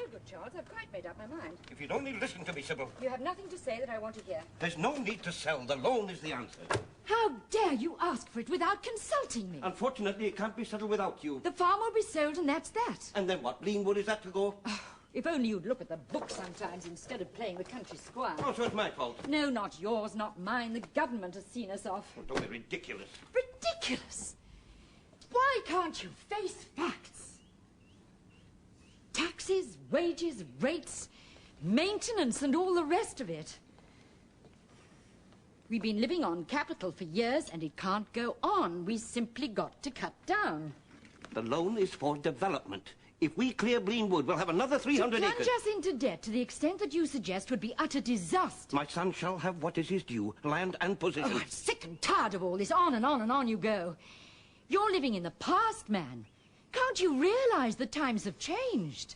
no good, Charles. I've quite made up my mind. If you'd only listen to me, Sybil. You have nothing to say that I want to hear. There's no need to sell. The loan is the answer. How dare you ask for it without consulting me? Unfortunately, it can't be settled without you. The farm will be sold and that's that. And then what? Leanwood, is that to go? Oh, if only you'd look at the book sometimes instead of playing the country squire. Oh, so it's my fault. No, not yours, not mine. The government has seen us off. Oh, don't be ridiculous. Ridiculous? Why can't you face facts? Taxes, wages, rates, maintenance, and all the rest of it. We've been living on capital for years, and it can't go on. We simply got to cut down. The loan is for development. If we clear Greenwood, we'll have another 300 acres. To plunge us into debt to the extent that you suggest would be utter disaster. My son shall have what is his due, land and position. Oh, I'm sick and tired of all this. On and on and on you go. You're living in the past, man. Can't you realize the times have changed?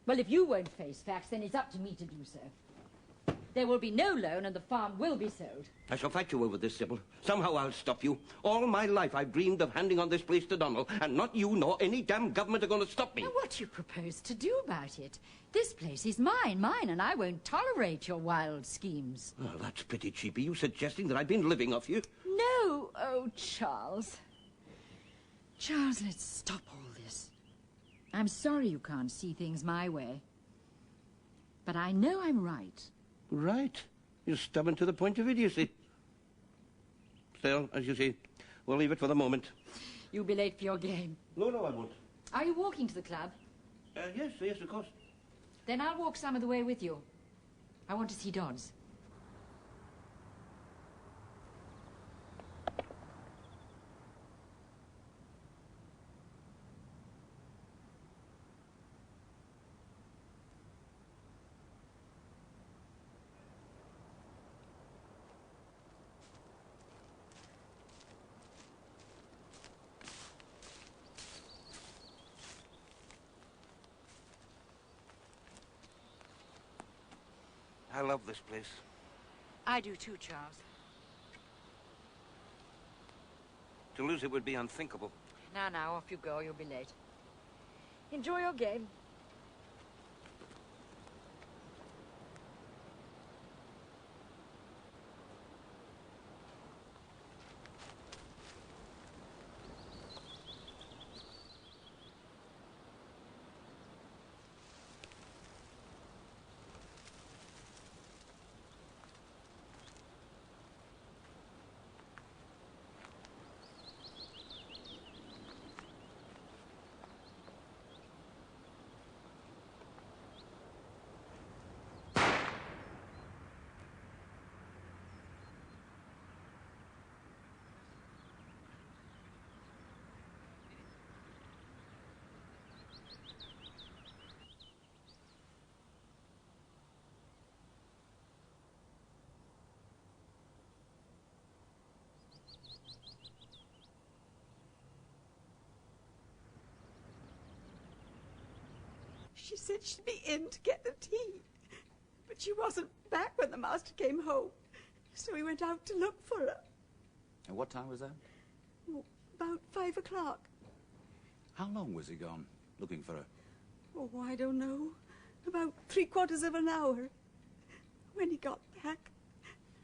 Well, if you won't face facts, then it's up to me to do so. There will be no loan and the farm will be sold. I shall fight you over this, Sybil. Somehow I'll stop you. All my life I've dreamed of handing on this place to Donald, and not you nor any damn government are going to stop me. Now, what do you propose to do about it? This place is mine, and I won't tolerate your wild schemes. Oh, that's pretty cheap. Are you suggesting that I've been living off you? No. Oh, Charles. Charles, let's stop all this. I'm sorry you can't see things my way. But I know I'm right. Right. You're stubborn to the point of idiocy. Still, as you see, we'll leave it for the moment. You'll be late for your game. No, I won't. Are you walking to the club? Yes, of course. Then I'll walk some of the way with you. I want to see Dodds. I love this place. I do too, Charles. To lose it would be unthinkable. Now, off you go. You'll be late. Enjoy your game. She said she'd be in to get the tea, but she wasn't back when the master came home, so we went out to look for her. And what time was that? Oh, about 5 o'clock. How long was he gone, looking for her? Oh, I don't know. About 3/4 of an hour. When he got back,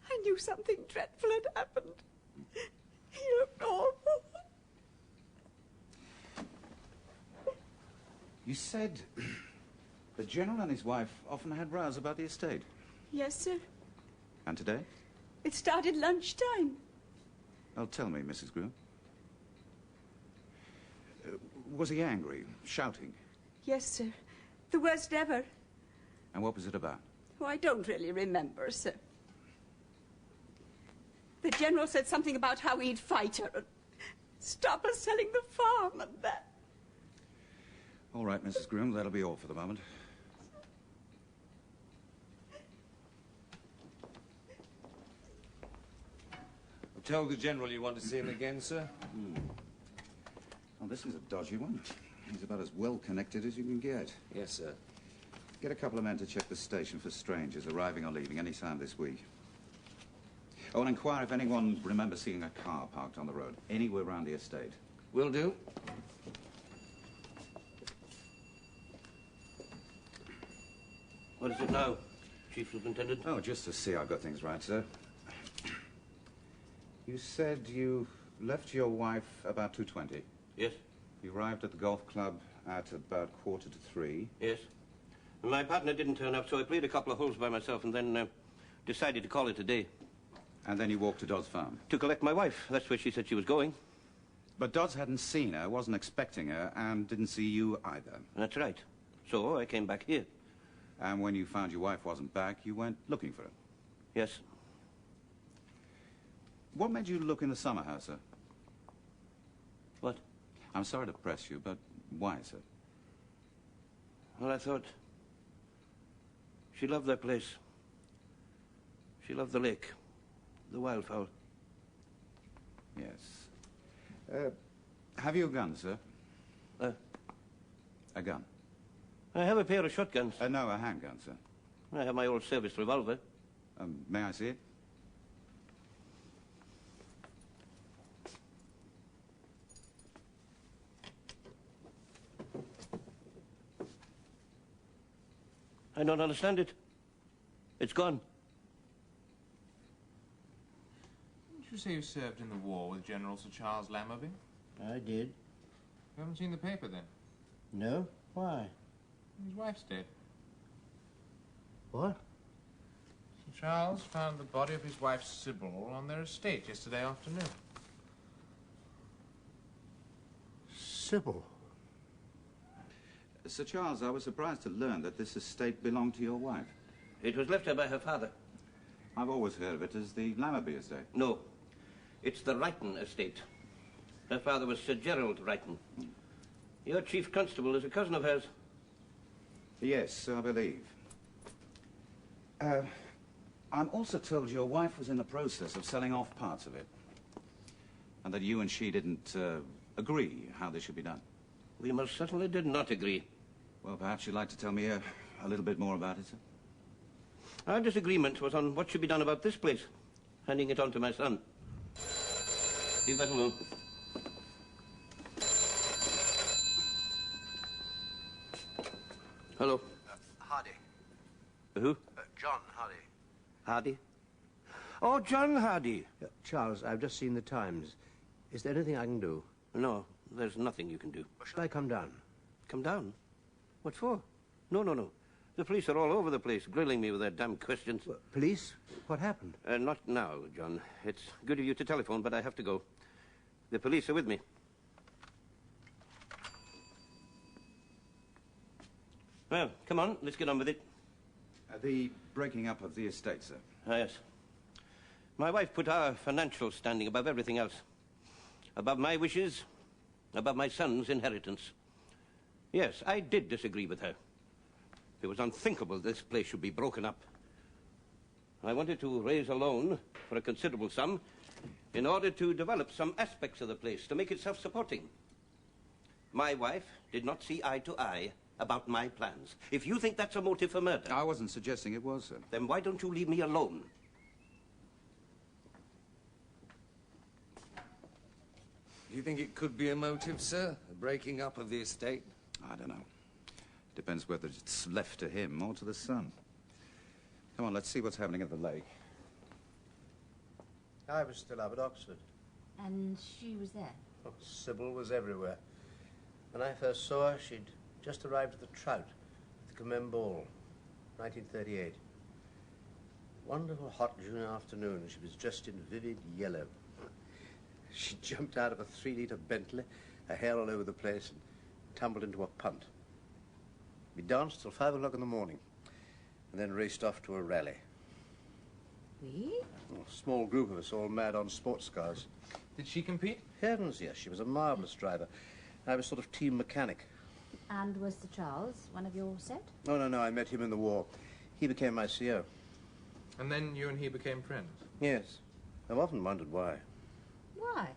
I knew something dreadful had happened. He looked awful. You said the General and his wife often had rows about the estate. Yes, sir. And today? It started lunchtime. Oh, tell me, Mrs. Groom. Was he angry, shouting? Yes, sir. The worst ever. And what was it about? Oh, I don't really remember, sir. The General said something about how he'd fight her and stop her selling the farm and that. All right, Mrs. Groom, that'll be all for the moment. Tell the General you want to see him again, sir. Well, this is a dodgy one. He's about as well connected as you can get. Yes, sir. Get a couple of men to check the station for strangers arriving or leaving any time this week. Oh, and inquire if anyone remembers seeing a car parked on the road anywhere around the estate. Will do. What is it now, Chief Superintendent? Oh, just to see I've got things right, sir. You said you left your wife about 2:20. Yes. You arrived at the golf club at about 2:45. Yes. My partner didn't turn up, so I played a couple of holes by myself and then decided to call it a day. And then you walked to Dodd's farm. To collect my wife. That's where she said she was going. But Dodds hadn't seen her, wasn't expecting her, and didn't see you either. That's right. So I came back here. And when you found your wife wasn't back, you went looking for her. Yes. What made you look in the summer house, sir? What? I'm sorry to press you, but why, sir? Well, I thought she loved that place. She loved the lake, the wildfowl. Yes. Have you a gun, sir? A gun? I have a pair of shotguns. No, a handgun, sir. I have my old service revolver. May I see it? I don't understand it. It's gone. Didn't you say you served in the war with General Sir Charles Lamberby? I did. You haven't seen the paper, then? No? Why? His wife's dead. What? Sir Charles found the body of his wife, Sybil, on their estate yesterday afternoon. Sybil? Sir Charles, I was surprised to learn that this estate belonged to your wife. It was left her by her father. I've always heard of it as the Lamberby estate. No. It's the Wrighton estate. Her father was Sir Gerald Wrighton. Your chief constable is a cousin of hers. Yes, I believe. I'm also told your wife was in the process of selling off parts of it. And that you and she didn't agree how this should be done. We most certainly did not agree. Well, perhaps you'd like to tell me a little bit more about it, sir? Our disagreement was on what should be done about this place, handing it on to my son. Leave that alone. Hello. Hardy. Who? John Hardy. Hardy? Oh, John Hardy. Charles, I've just seen the Times. Is there anything I can do? No, there's nothing you can do. Or shall I come down? Come down? What for? No. The police are all over the place, grilling me with their damn questions. Well, police? What happened? Not now, John. It's good of you to telephone, but I have to go. The police are with me. Well, come on, let's get on with it. The breaking up of the estate, sir. Yes. My wife put our financial standing above everything else. Above my wishes, above my son's inheritance. Yes, I did disagree with her. It was unthinkable this place should be broken up. I wanted to raise a loan for a considerable sum in order to develop some aspects of the place, to make it self-supporting. My wife did not see eye to eye about my plans. If you think that's a motive for murder... I wasn't suggesting it was, sir. Then why don't you leave me alone? Do you think it could be a motive, sir? The breaking up of the estate? I don't know. Depends whether it's left to him or to the son. Come on, let's see what's happening at the lake. I was still up at Oxford. And she was there? Oh, Sybil was everywhere. When I first saw her, she'd just arrived at the Trout, at the Commem Ball, 1938. Wonderful hot June afternoon, and she was dressed in vivid yellow. She jumped out of a 3-litre Bentley, her hair all over the place, and tumbled into a punt. We danced till 5 o'clock in the morning, and then raced off to a rally. We? A small group of us, all mad on sports cars. Did she compete? Heavens, yes, she was a marvellous driver. I was sort of team mechanic. And was Sir Charles one of your set? No, I met him in the war. He became my CO. And then you and he became friends? Yes. I've often wondered why. Why?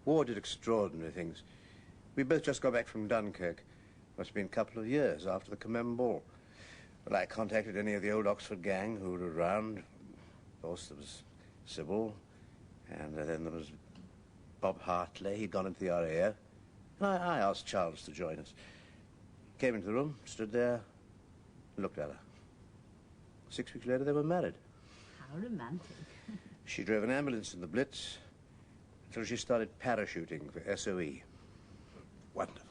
War did extraordinary things. We both just got back from Dunkirk. Must have been a couple of years after the Commem Ball. Well, I contacted any of the old Oxford gang who were around. Of course, there was Sybil, and then there was Bob Hartley. He'd gone into the RAF. And I asked Charles to join us. Came into the room, stood there, Looked at her. 6 weeks later, they were married. How romantic. She drove an ambulance in the Blitz until she started parachuting for SOE. Wonderful.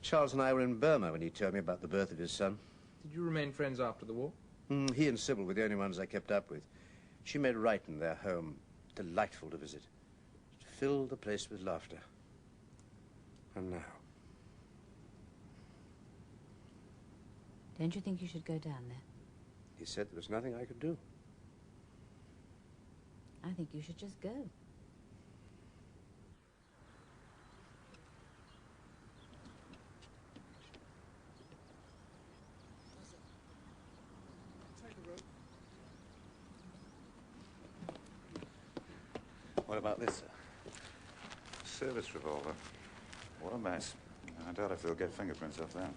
Charles and I were in Burma when he told me about the birth of his son. Did you remain friends after the war? He and Sybil were the only ones I kept up with. She made Wrighton their home delightful to visit. It filled the place with laughter. And now... Don't you think you should go down there? He said there was nothing I could do. I think you should just go. What about this, sir? Service revolver. What a mess. I doubt if they'll get fingerprints off that.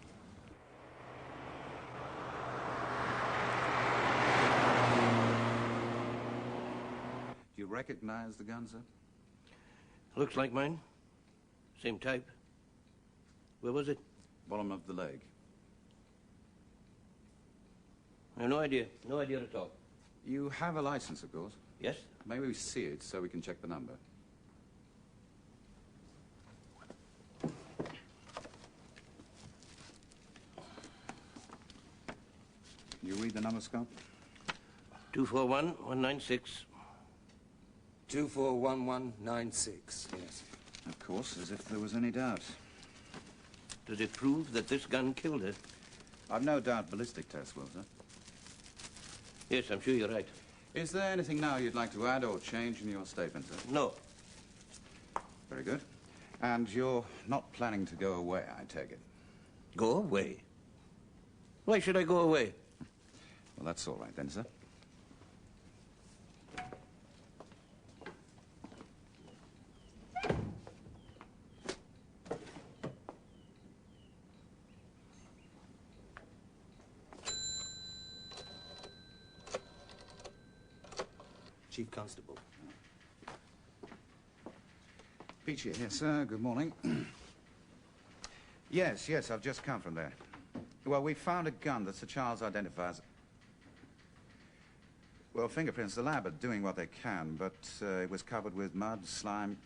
Do you recognize the gun, sir? Looks like mine. Same type. Where was it? Bottom of the leg. I have no idea. No idea at all. You have a license, of course. Yes? Maybe we see it so we can check the number. You read the number, Scott? 241196. 241196, yes. Of course, as if there was any doubt. Does it prove that this gun killed her? I've no doubt ballistic tests will, sir. Yes, I'm sure you're right. Is there anything now you'd like to add or change in your statement, sir? No. Very good. And you're not planning to go away, I take it? Go away? Why should I go away? Well, that's all right then, sir. Chief Constable. Peachy here, sir. Good morning. Yes, I've just come from there. Well, we found a gun that Sir Charles identifies. Well, fingerprints, the lab are doing what they can, but it was covered with mud, slime.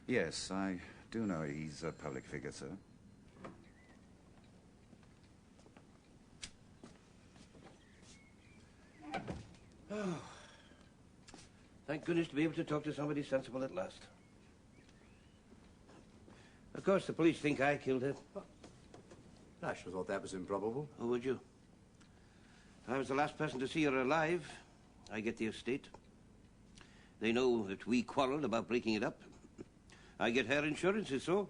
Yes, I do know he's a public figure, sir. Oh. Thank goodness to be able to talk to somebody sensible at last. Of course, the police think I killed her. I should have thought that was improbable. Who would you? I was the last person to see her alive. I get the estate. They know that we quarreled about breaking it up. I get her insurance, is so.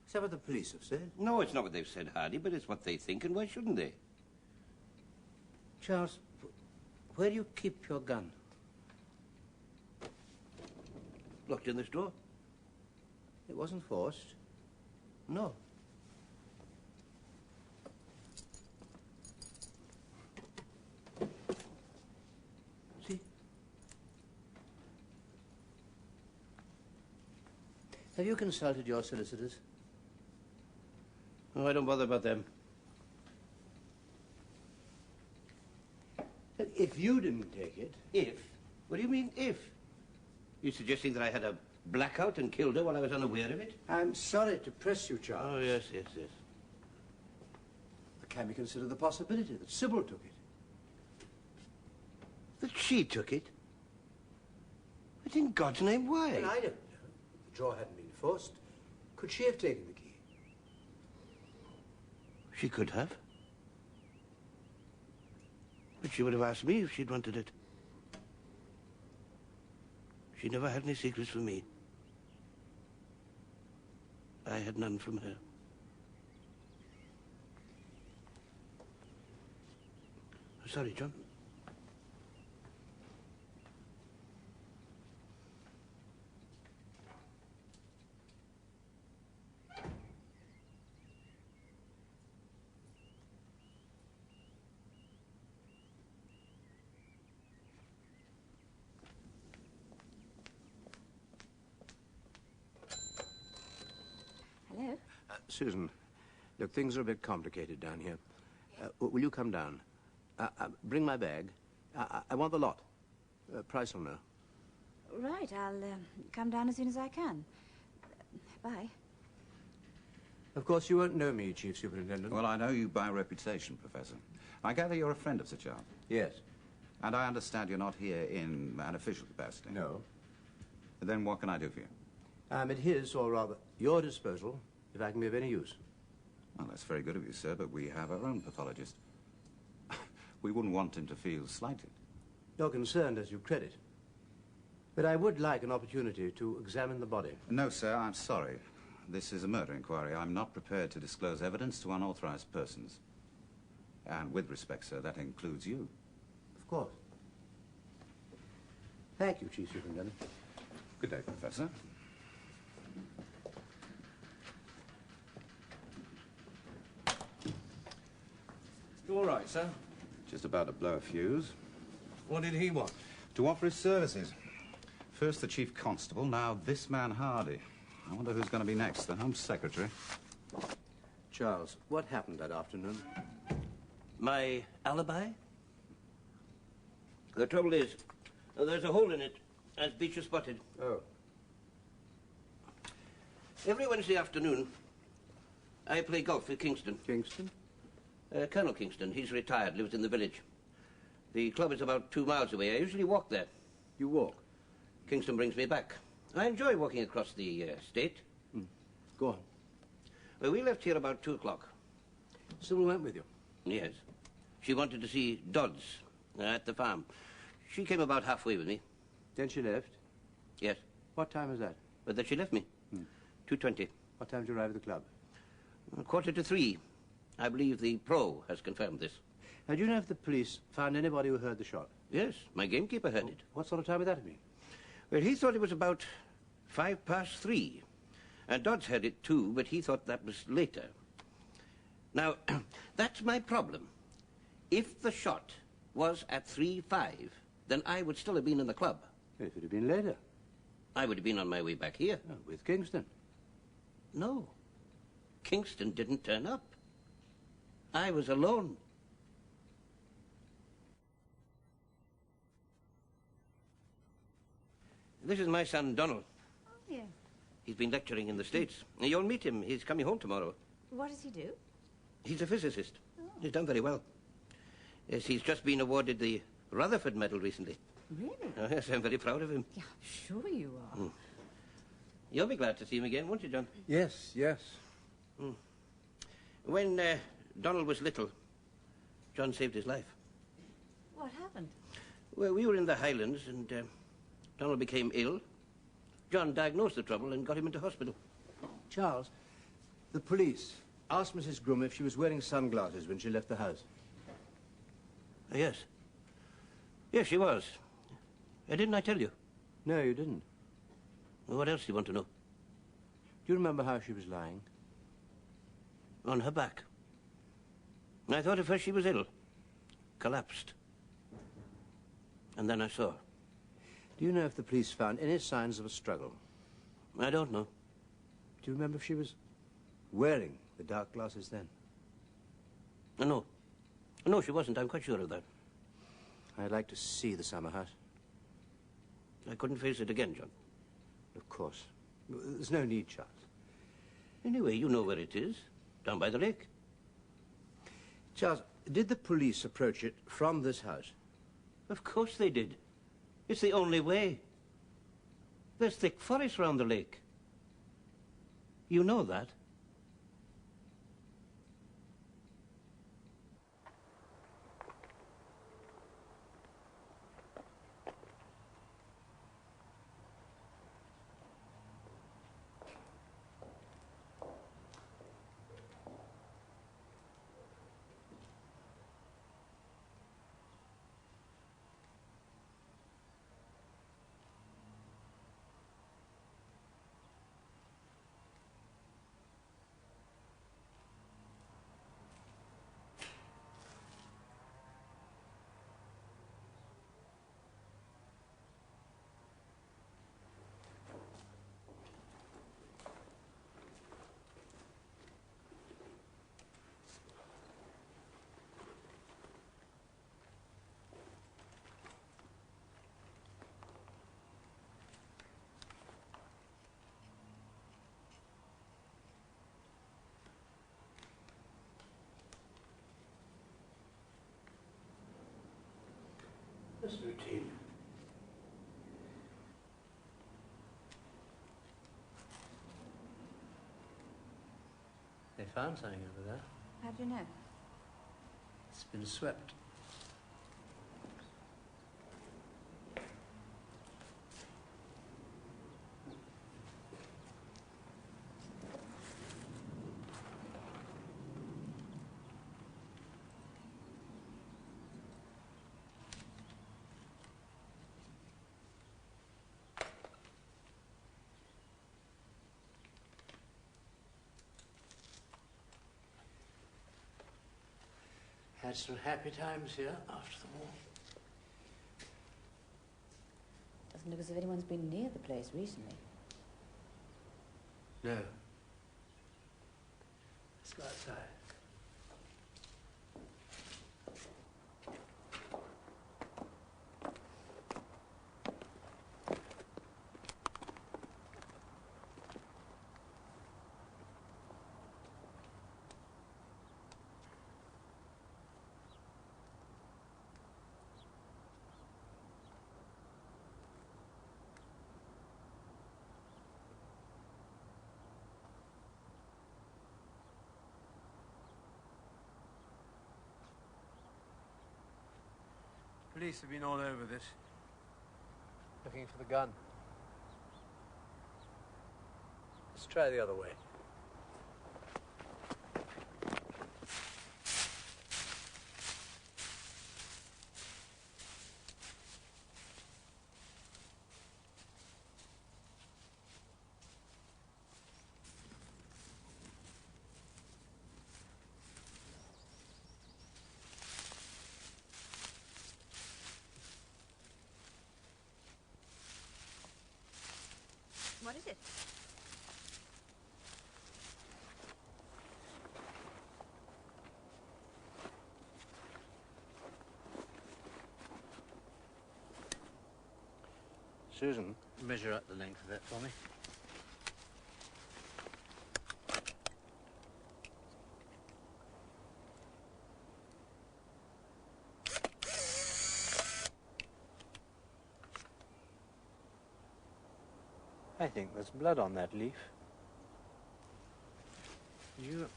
Is that what the police have said? No, it's not what they've said, Hardy, but it's what they think, and why shouldn't they? Charles, where do you keep your gun? Locked in this drawer? It wasn't forced. No. See? Have you consulted your solicitors? Oh, I don't bother about them. If you didn't take it... If? What do you mean, if? You suggesting that I had a blackout and killed her while I was unaware of it? I'm sorry to press you, Charles. Oh, yes. But can we consider the possibility that Sybil took it? That she took it? But in God's name, why? Well, I don't know. The drawer hadn't been forced. Could she have taken the key? She could have. But she would have asked me if she'd wanted it. She never had any secrets from me. I had none from her. Sorry, John. Hello? Susan, look, things are a bit complicated down here. Will you come down? Bring my bag. I want the lot. Price will know. Right, I'll come down as soon as I can. Bye. Of course, you won't know me, Chief Superintendent. Well, I know you by reputation, Professor. I gather you're a friend of Sir Charles. Yes. And I understand you're not here in an official capacity. No. Then what can I do for you? I'm at his, or rather, your disposal, if I can be of any use. Well, that's very good of you, sir, but we have our own pathologist. We wouldn't want him to feel slighted. You're concerned as you credit. But I would like an opportunity to examine the body. No, sir, I'm sorry. This is a murder inquiry. I'm not prepared to disclose evidence to unauthorized persons. And with respect, sir, that includes you. Of course. Thank you, Chief Superintendent. Good day, Professor. You all right, sir? Just about to blow a fuse. What did he want? To offer his services. First the Chief Constable, now this man Hardy. I wonder who's going to be next, the Home Secretary. Charles, what happened that afternoon? My alibi? The trouble is, there's a hole in it, as Beecher spotted. Oh. Every Wednesday afternoon, I play golf with Kingston. Kingston? Colonel Kingston. He's retired, lives in the village. The club is about 2 miles away. I usually walk there. You walk? Kingston brings me back. I enjoy walking across the estate. Go on. Well, we left here about 2 o'clock. Sybil went with you? Yes. She wanted to see Dodds at the farm. She came about halfway with me. Then she left? Yes. What time was that? But then she left me. 2:20. What time did you arrive at the club? 2:45. I believe the pro has confirmed this. Now, do you know if the police found anybody who heard the shot? Yes, my gamekeeper heard it. What sort of time would that have been? Well, he thought it was about 3:05. And Dodds heard it too, but he thought that was later. Now, that's my problem. If the shot was at 3:05, then I would still have been in the club. If it had been later? I would have been on my way back here. Oh, with Kingston? No. Kingston didn't turn up. I was alone. This is my son, Donald. Oh, yeah. He's been lecturing in the States. You'll meet him. He's coming home tomorrow. What does he do? He's a physicist. He's done very well. Yes, he's just been awarded the Rutherford Medal recently. Really? Oh, yes, I'm very proud of him. Yeah, sure you are. You'll be glad to see him again, won't you, John? Yes, yes. When Donald was little, John saved his life. What happened? Well, we were in the Highlands, and Donald became ill. John diagnosed the trouble and got him into hospital. Charles, the police asked Mrs. Groom if she was wearing sunglasses when she left the house. Yes. Yes, she was. Didn't I tell you? No, you didn't. What else do you want to know? Do you remember how she was lying? On her back. I thought at first she was ill. Collapsed. And then I saw her. Do you know if the police found any signs of a struggle? I don't know. Do you remember if she was wearing the dark glasses then? No. No, she wasn't. I'm quite sure of that. I'd like to see the summer house. I couldn't face it again, John. Of course. There's no need, Charles. Anyway, you know where it is. Down by the lake. Charles, did the police approach it from this house? Of course they did. It's the only way. There's thick forest round the lake. You know that. That's routine. They found something over there. How do you know? It's been swept. Had some happy times here after the war. Doesn't look as if anyone's been near the place recently. No. Let's go outside. Police have been all over this, looking for the gun. Let's try the other way. What is it? Susan, measure out the length of that for me. I think there's blood on that leaf. You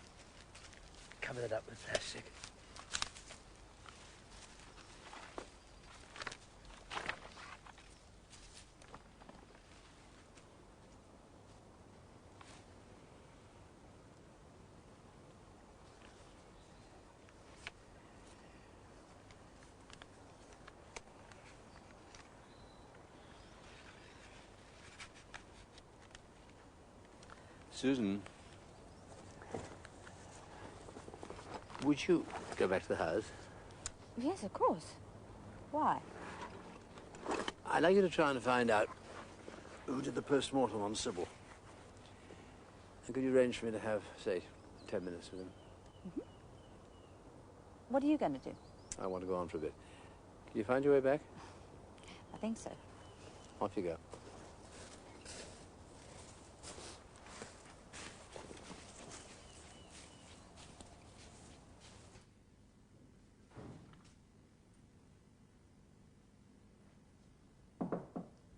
cover that up with plastic. Susan, would you go back to the house? Yes, of course. Why? I'd like you to try and find out who did the post-mortem on Sybil. And could you arrange for me to have, say, 10 minutes with him? Mm-hmm. What are you going to do? I want to go on for a bit. Can you find your way back? I think so. Off you go.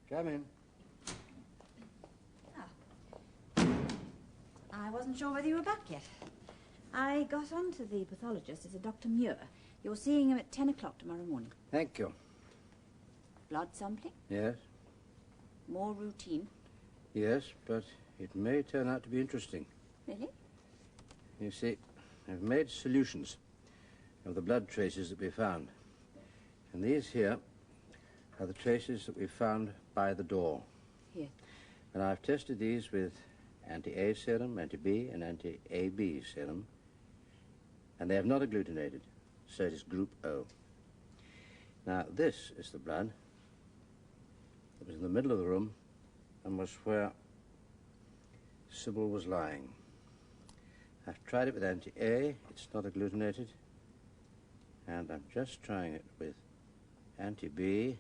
Come in. I wasn't sure whether you were back yet. I got on to the pathologist. It's a Dr. Muir. You're seeing him at 10 o'clock tomorrow morning. Thank you. Blood sampling? Yes? More routine? Yes, but it may turn out to be interesting. Really? You see, I've made solutions of the blood traces that we found. And these here are the traces that we found by the door. Here. And I've tested these with anti-A serum, anti-B, and anti-AB serum. And they have not agglutinated, so it is group O. Now, this is the blood that was in the middle of the room and was where Sybil was lying. I've tried it with anti-A, it's not agglutinated. And I'm just trying it with anti-B,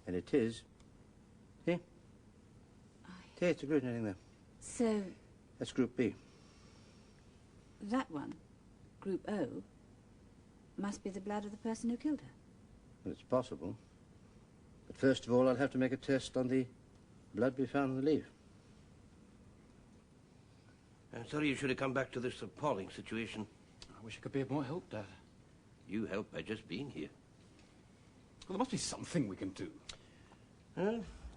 and it is. See? See, it's agglutinating there. So, That's group B. that one, Group O, must be the blood of the person who killed her. Well, it's possible. But first of all, I'll have to make a test on the blood we found in the leaf. I'm sorry you should have come back to this appalling situation. I wish I could be of more help, Dad. You helped by just being here. Well, there must be something we can do.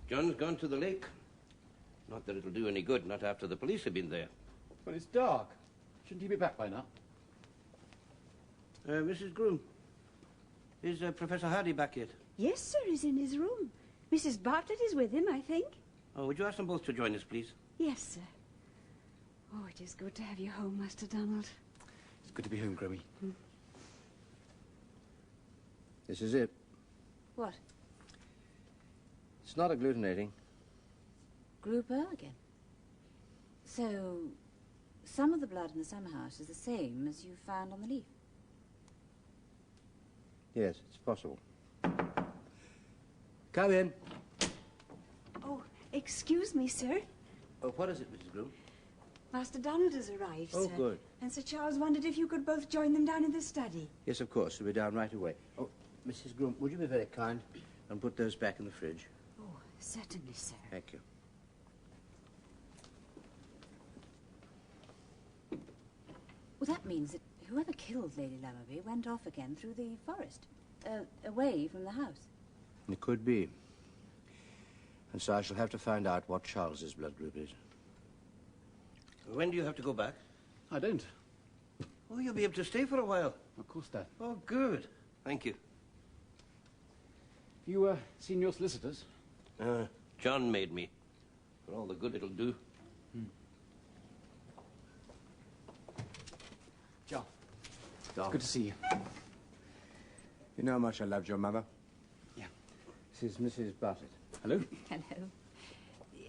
John's gone to the lake. Not that it'll do any good, not after the police have been there. Well, it's dark. Shouldn't he be back by now? Mrs. Groom, is Professor Hardy back yet? Yes, sir, he's in his room. Mrs. Bartlett is with him, I think. Oh, would you ask them both to join us, please? Yes, sir. Oh, it is good to have you home, Master Donald. It's good to be home, Chloe. This is it. What? It's not agglutinating. Group O again. So, some of the blood in the summer house is the same as you found on the leaf? Yes, it's possible. Come in. Oh, excuse me, sir. Oh, what is it, Mrs. Groom? Master Donald has arrived, Oh, sir. good. And Sir Charles wondered if you could both join them down in the study. Yes, of course. We'll be down right away. Oh, Mrs. Groom, would you be very kind and put those back in the fridge? Oh, certainly, sir. Thank you. Well, that means that whoever killed Lady Lammerby went off again through the forest, away from the house. It could be. And so I shall have to find out what Charles's blood group is. When do you have to go back? I don't. Oh, you'll be able to stay for a while. Of course, Dad. Oh, good. Thank you. You, seen your solicitors? John made me. For all the good it'll do. John. Don. Good to see you. You know how much I loved your mother? Yeah. This is Mrs. Bartlett. Hello? Hello.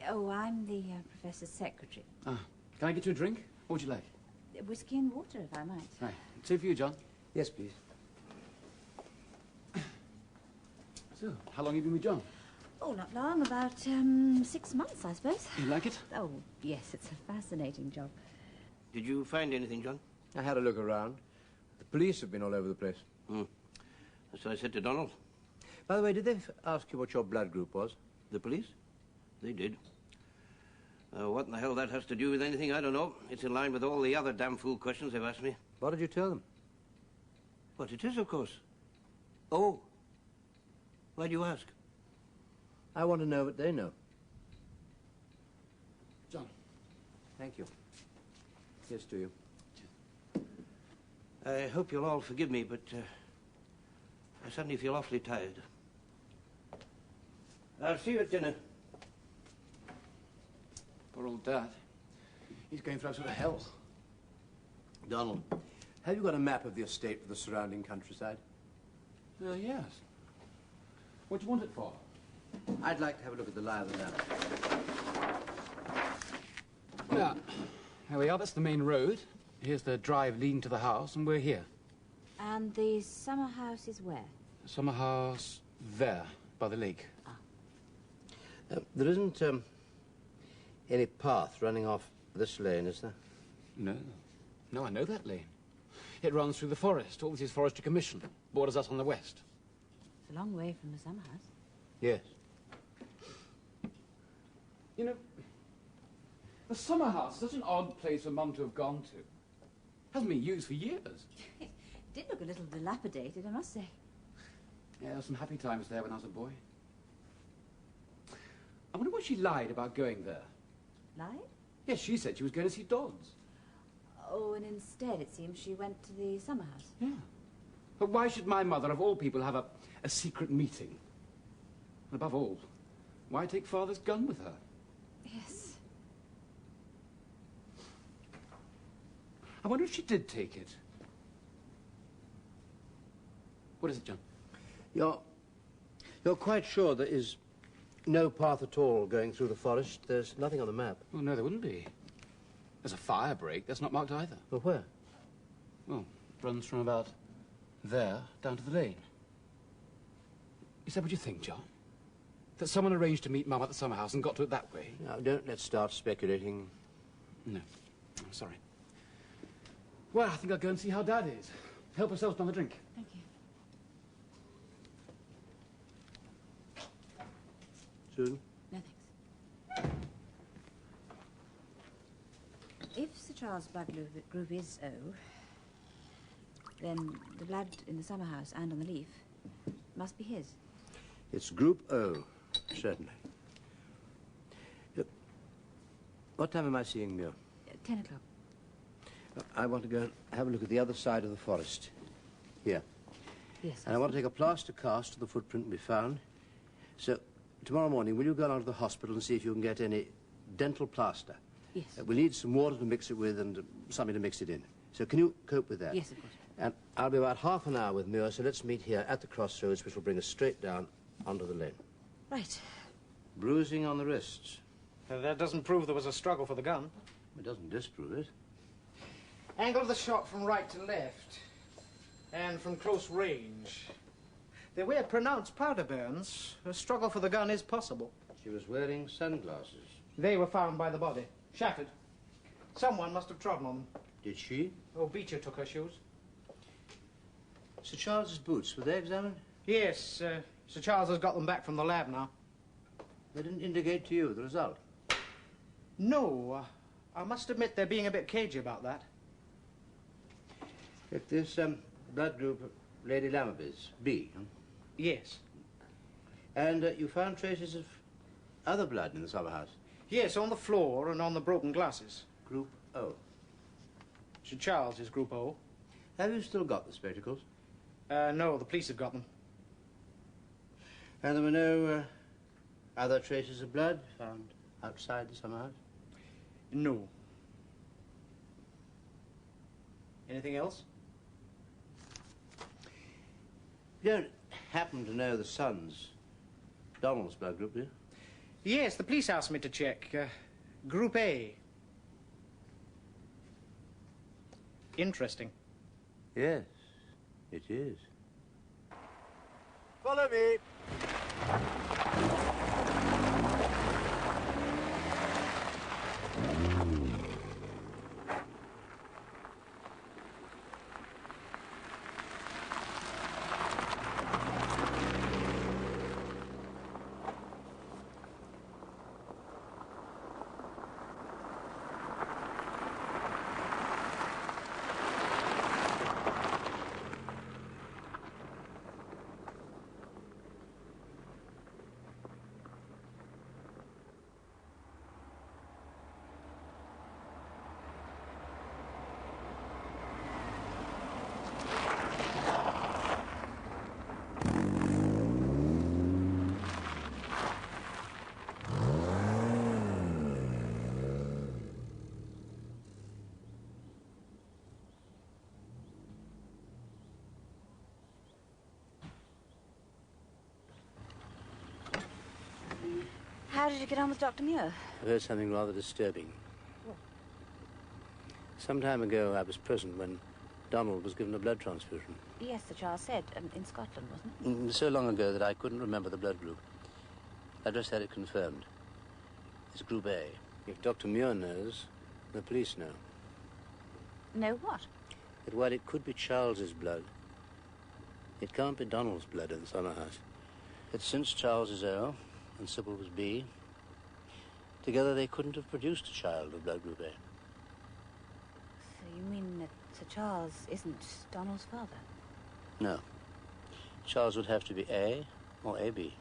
Oh, I'm the professor's secretary. Ah, can I get you a drink? What would you like? Whiskey and water, if I might. Right. Same for you, John. Yes, please. So, how long have you been with John? Oh, not long. About 6 months, I suppose. You like it? Oh, yes, it's a fascinating job. Did you find anything, John? I had a look around. The police have been all over the place. So I said to Donald. By the way, did they ask you what your blood group was? The police? They did. What in the hell that has to do with anything, I don't know. It's in line with all the other damn fool questions they've asked me. What did you tell them? What it is, of course. Oh. Why do you ask? I want to know what they know. John. Thank you. Here's to you. I hope you'll all forgive me, but I suddenly feel awfully tired. I'll see you at dinner. Poor old Dad. He's going through absolute hell. Donald, have you got a map of the estate for the surrounding countryside? Yes. What do you want it for? I'd like to have a look at the lie of the land. Yeah. Here we are. That's the main road. Here's the drive leading to the house, and we're here. And the summer house is where? The summer house there, by the lake. There isn't any path running off this lane, is there? No. No, I know that lane. It runs through the forest. All this is Forestry Commission. Borders us on the west. It's a long way from the summer house. Yes. You know, the summer house is such an odd place for Mum to have gone to. Hasn't been used for years. It did look a little dilapidated, I must say. Yeah, there were some happy times there when I was a boy. I wonder why she lied about going there. Lied? Yes, she said she was going to see Dodds. Oh, and instead, it seems, she went to the summer house. Yeah. But why should my mother, of all people, have a secret meeting? And above all, why take Father's gun with her? Yes. I wonder if she did take it. What is it, John? You're quite sure there is no path at all going through the forest? There's nothing on the map. Well, no, there wouldn't be. There's a fire break. That's not marked either. Well, where? Well, it runs from about there down to the lane. Is that what you think, John? That someone arranged to meet Mum at the summer house and got to it that way? Now, don't let's start speculating. No. I'm sorry. Well, I think I'll go and see how Dad is. Help yourselves down the drink. Thank you. Susan? No, thanks. If Sir Charles' blood group is O, then the blood in the summer house and on the leaf must be his. It's Group O, certainly. Look, what time am I seeing Muir? 10 o'clock. I want to go and have a look at the other side of the forest. Here. Yes. And I want to take a plaster cast of the footprint we found. So, tomorrow morning, will you go down to the hospital and see if you can get any dental plaster? Yes. We'll need some water to mix it with and something to mix it in. So can you cope with that? Yes, of course. And I'll be about half an hour with Muir, so let's meet here at the crossroads, which will bring us straight down onto the lane. Right. Bruising on the wrists. That doesn't prove there was a struggle for the gun. It doesn't disprove it. Angle of the shot from right to left. And from close range. There were pronounced powder burns. A struggle for the gun is possible. She was wearing sunglasses. They were found by the body. Shattered. Someone must have trodden on them. Did she? Oh, Beecher took her shoes. Sir Charles's boots, were they examined? Yes, Sir Charles has got them back from the lab now. They didn't indicate to you the result? No, I must admit they're being a bit cagey about that. Look, this blood group of Lady Lammerby's, B. Huh? Yes. And you found traces of other blood in the summer house? Yes, on the floor and on the broken glasses. Group O. Sir Charles is Group O. Have you still got the spectacles? No, the police have got them. And there were no other traces of blood found outside the summer house? No. Anything else? You don't happen to know the son's, Donald's blood group, do you? Yes, the police asked me to check. Group A. Interesting. Yes, it is. Follow me. How did you get on with Dr. Muir? I heard something rather disturbing. What? Some time ago, I was present when Donald was given a blood transfusion. Yes, Sir Charles said, in Scotland, wasn't it? So long ago that I couldn't remember the blood group. I just had it confirmed. It's Group A. If Dr. Muir knows, the police know. Know what? That while it could be Charles's blood, it can't be Donald's blood in the summer house. That since Charles is O and Sybil was B, together they couldn't have produced a child of blood group A. So you mean that Sir Charles isn't Donald's father? No. Charles would have to be A or AB.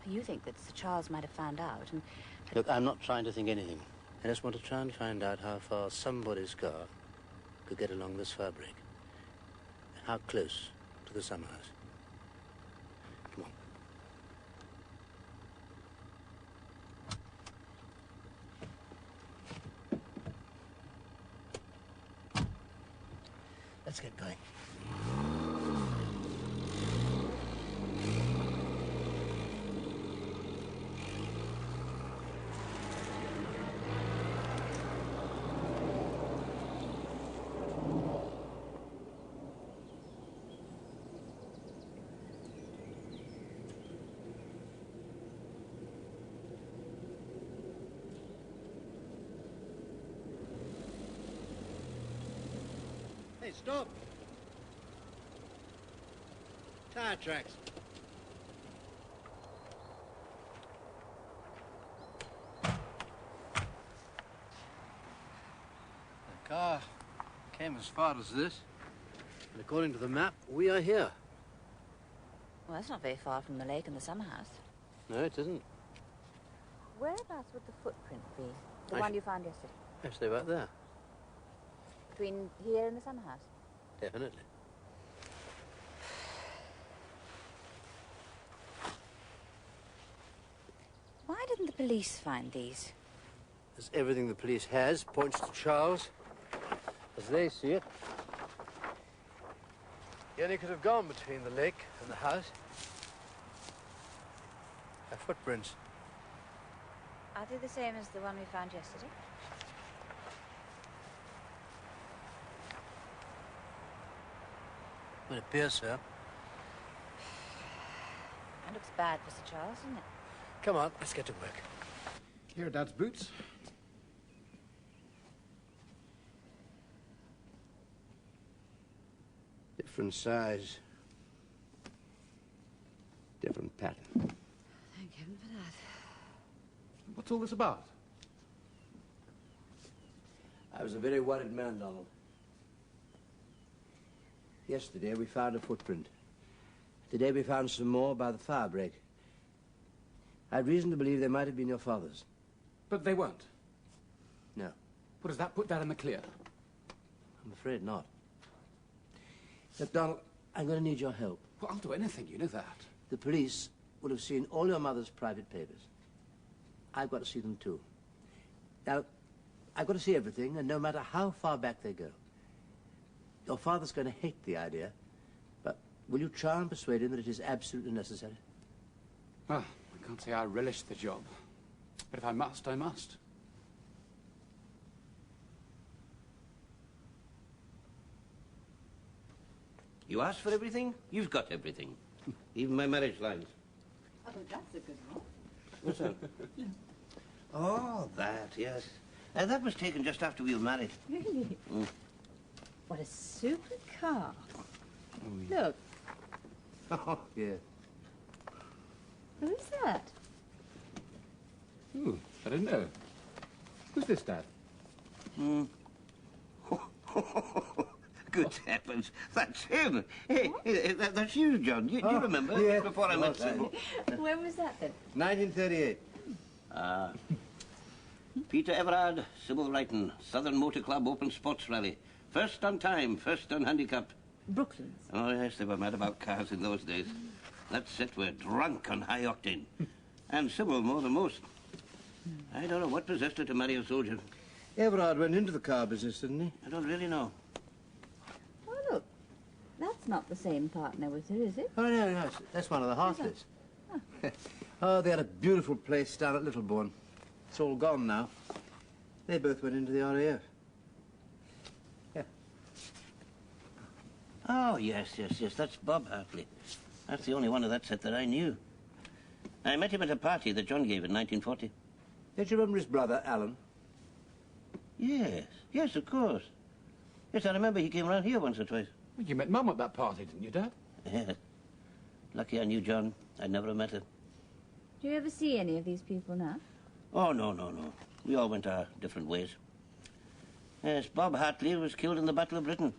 You think that Sir Charles might have found out and... Look, I'm not trying to think anything. I just want to try and find out how far somebody's car could get along this fabric. And how close to the summer house. Come on. Let's get going. Hey, stop! Tire tracks. Came as far as this. And according to the map, we are here. Well, that's not very far from the lake and the summer house. No, it isn't. Whereabouts would the footprint be? The one you found yesterday? Actually, about there. Between here and the summer house? Definitely. Why didn't the police find these? As everything the police has points to Charles, as they see it. He only could have gone between the lake and the house. Our footprints. Are they the same as the one we found yesterday? It appears so. That looks bad for Sir Charles, doesn't it? Come on, let's get to work. Here are Dad's boots. Different size. Different pattern. Thank heaven for that. What's all this about? I was a very worried man, Donald. Yesterday we found a footprint. Today we found some more by the fire break. I had reason to believe they might have been your father's. But they weren't. No. What does that put Dad in the clear? I'm afraid not. Look, Donald, I'm going to need your help. Well, I'll do anything, you know that. The police would have seen all your mother's private papers. I've got to see them too. Now, I've got to see everything, and no matter how far back they go. Your father's going to hate the idea, but will you try and persuade him that it is absolutely necessary? Well, I can't say I relish the job. But if I must, I must. You asked for everything, you've got everything. Even my marriage lines. Oh, that's a good one. What's that? Oh, that, yes. That was taken just after we were married. Really? Mm. What a super car. Look, Oh, yeah. who's that? Ooh, I didn't know. Who's this, Dad? Hmm. Good heavens, that's him. Hey, that's you, John. Do you remember? yeah. Before I met Sybil. When was that then? 1938. Ah. Peter Everard, Sybil Wrighton, Southern Motor Club Open Sports Rally. First on time, first on handicap. Brooklands. Oh, yes, they were mad about cars in those days. That set were drunk on high octane. And Sybil more than most. I don't know what possessed her to marry a soldier. Everard went into the car business, didn't he? I don't really know. Oh, look. That's not the same partner with her, is it? Oh, no, that's one of the Hartleys. Oh, they had a beautiful place down at Littlebourne. It's all gone now. They both went into the RAF. Yeah. Oh, yes, that's Bob Hartley. That's the only one of that set that I knew. I met him at a party that John gave in 1940. Don't you remember his brother, Alan? Yes, of course. Yes, I remember he came around here once or twice. Well, you met Mum at that party, didn't you, Dad? Yes. Lucky I knew John. I'd never have met her. Do you ever see any of these people now? Oh, no. We all went our different ways. Yes, Bob Hartley was killed in the Battle of Britain.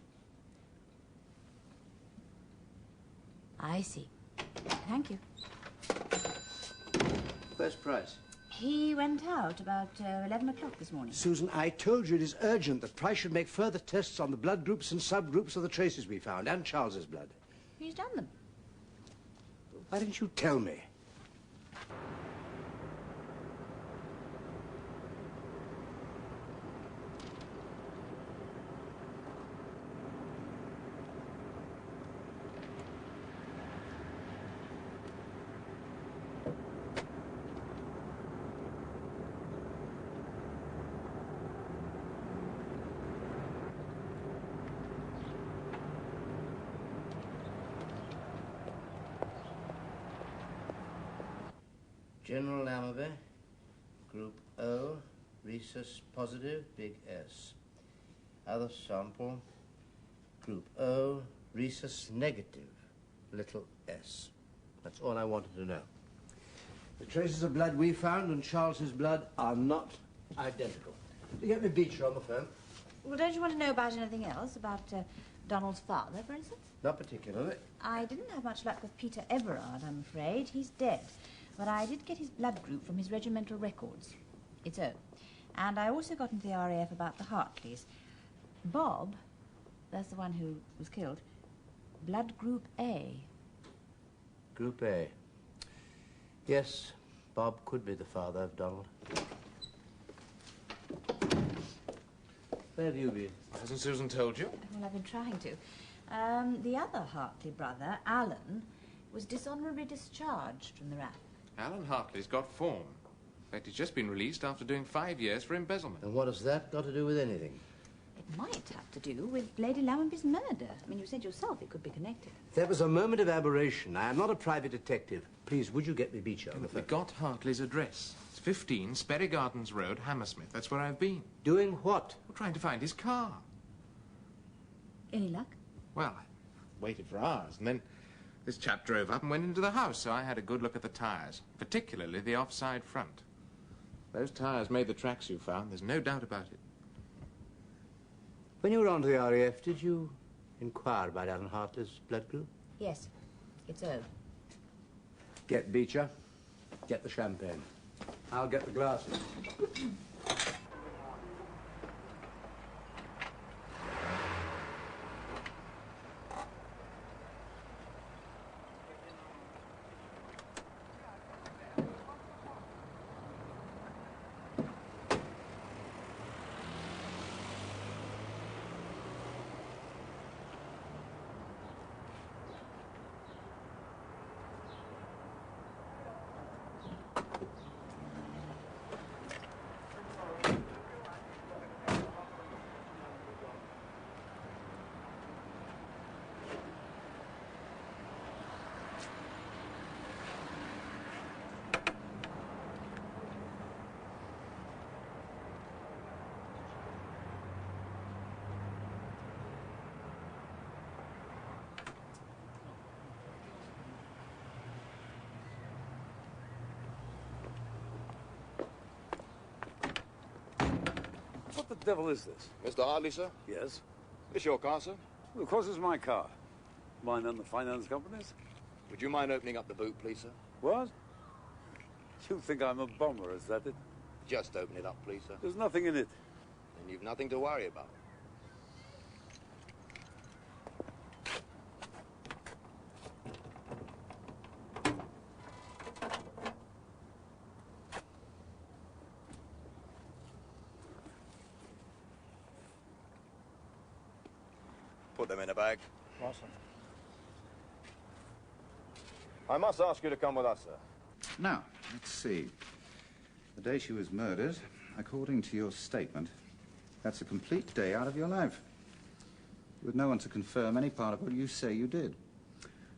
I see. Thank you. First price. He went out about 11 o'clock this morning. Susan, I told you it is urgent that Price should make further tests on the blood groups and subgroups of the traces we found, and Charles's blood. He's done them. Why didn't you tell me? General Alibi, Group O, rhesus positive, big S. Other sample, Group O, rhesus negative, little s. That's all I wanted to know. The traces of blood we found and Charles's blood are not identical. You get me Beecher on the phone? Well, don't you want to know about anything else? About Donald's father, for instance? Not particularly. I didn't have much luck with Peter Everard, I'm afraid. He's dead. But I did get his blood group from his regimental records. It's O. And I also got into the RAF about the Hartleys. Bob, that's the one who was killed, blood group A. Group A. Yes, Bob could be the father of Donald. Where have you been? Hasn't Susan told you? Well, I've been trying to. The other Hartley brother, Alan, was dishonorably discharged from the RAF. Alan Hartley's got form. In fact, he's just been released after doing 5 years for embezzlement. And what has that got to do with anything? It might have to do with Lady Lammonby's murder. I mean, you said yourself it could be connected. That was a moment of aberration. I am not a private detective. Please, would you get me Beecher on the We phone? got Hartley's address. It's 15 Sperry Gardens Road, Hammersmith. That's where I've been. Doing what? We're trying to find his car. Any luck? Well, I waited for hours, and then this chap drove up and went into the house, so I had a good look at the tyres, particularly the offside front. Those tyres made the tracks you found, there's no doubt about it. When you were on to the RAF, did you inquire about Alan Hartley's blood group? Yes, it's O. Get Beecher. Get the champagne. I'll get the glasses. What the devil is this? Mr. Hartley, sir? Yes. It's your car, sir? Well, of course it's my car. Mine and the finance company's. Would you mind opening up the boot, please, sir? What? You think I'm a bomber, is that it? Just open it up, please, sir. There's nothing in it. And you've nothing to worry about. Put them in a bag. Awesome. I must ask you to come with us, sir. Now, let's see. The day she was murdered, according to your statement, that's a complete day out of your life. With no one to confirm any part of what you say you did.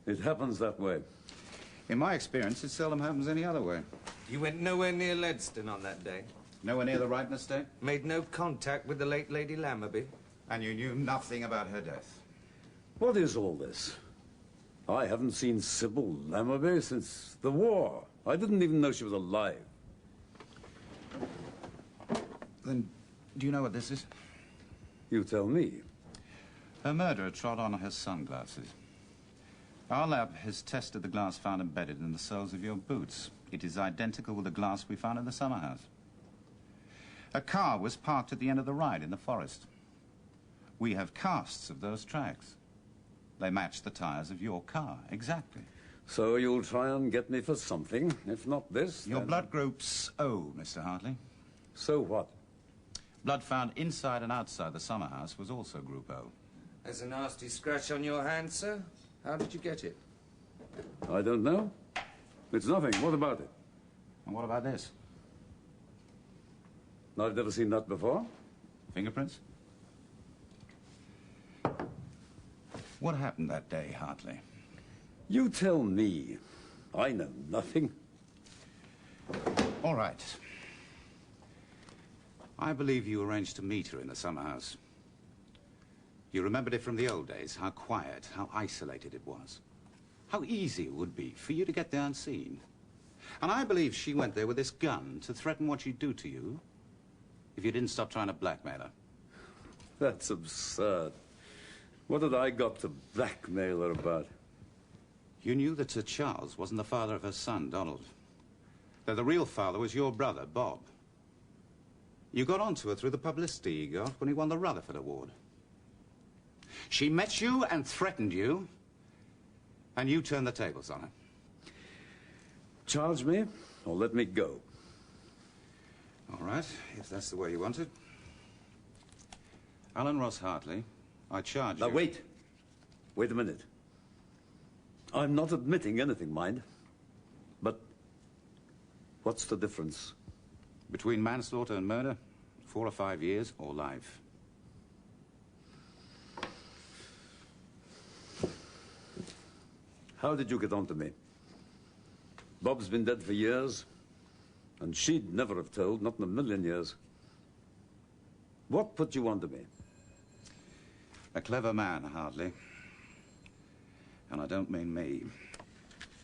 It happens that way. In my experience, it seldom happens any other way. You went nowhere near Ledston on that day? Nowhere near the right estate? Made no contact with the late Lady Lammonby? And you knew nothing about her death? What is all this? I haven't seen Sybil Lammonby since the war. I didn't even know she was alive. Then, do you know what this is? You tell me. Her murderer trod on her sunglasses. Our lab has tested the glass found embedded in the soles of your boots. It is identical with the glass we found in the summer house. A car was parked at the end of the ride in the forest. We have casts of those tracks. They match the tires of your car, exactly. So you'll try and get me for something. If not this, Your then... blood group's O, Mr. Hartley. So what? Blood found inside and outside the summer house was also group O. There's a nasty scratch on your hand, sir. How did you get it? I don't know. It's nothing. What about it? And what about this? I've never seen that before. Fingerprints? What happened that day, Hartley? You tell me. I know nothing. All right. I believe you arranged to meet her in the summer house. You remembered it from the old days, how quiet, how isolated it was. How easy it would be for you to get there unseen. And I believe she went there with this gun to threaten what she'd do to you if you didn't stop trying to blackmail her. That's absurd. What had I got to blackmail her about? You knew that Sir Charles wasn't the father of her son, Donald. That the real father was your brother, Bob. You got onto her through the publicity he got when he won the Rutherford Award. She met you and threatened you, and you turned the tables on her. Charge me or let me go. All right, if that's the way you want it. Alan Ross Hartley, I charge you... Now, wait. Wait a minute. I'm not admitting anything, mind. But what's the difference? Between manslaughter and murder, 4 or 5 years or life. How did you get onto me? Bob's been dead for years, and she'd never have told, not in a million years. What put you onto me? A clever man, Hartley. And I don't mean me.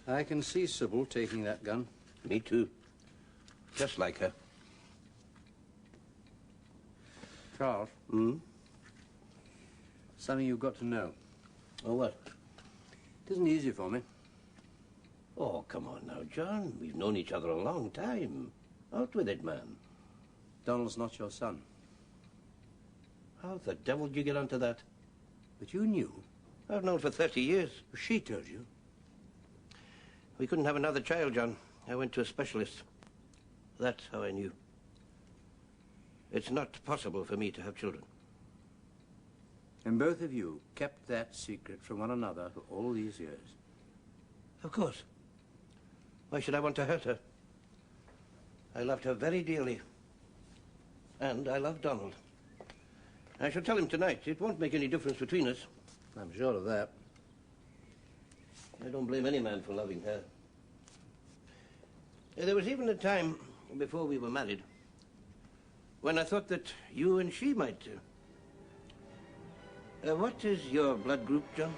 I can see Sybil taking that gun. Me too. Just like her. Charles? Hmm? Something you've got to know. Oh, what? It isn't easy for me. Oh, come on now, John. We've known each other a long time. Out with it, man. Donald's not your son. How the devil did you get onto that? But you knew. I've known for 30 years. She told you. We couldn't have another child, John. I went to a specialist. That's how I knew. It's not possible for me to have children. And both of you kept that secret from one another for all these years. Of course. Why should I want to hurt her? I loved her very dearly. And I love Donald. I shall tell him tonight. It won't make any difference between us. I'm sure of that. I don't blame any man for loving her. There was even a time before we were married when I thought that you and she might... what is your blood group, John?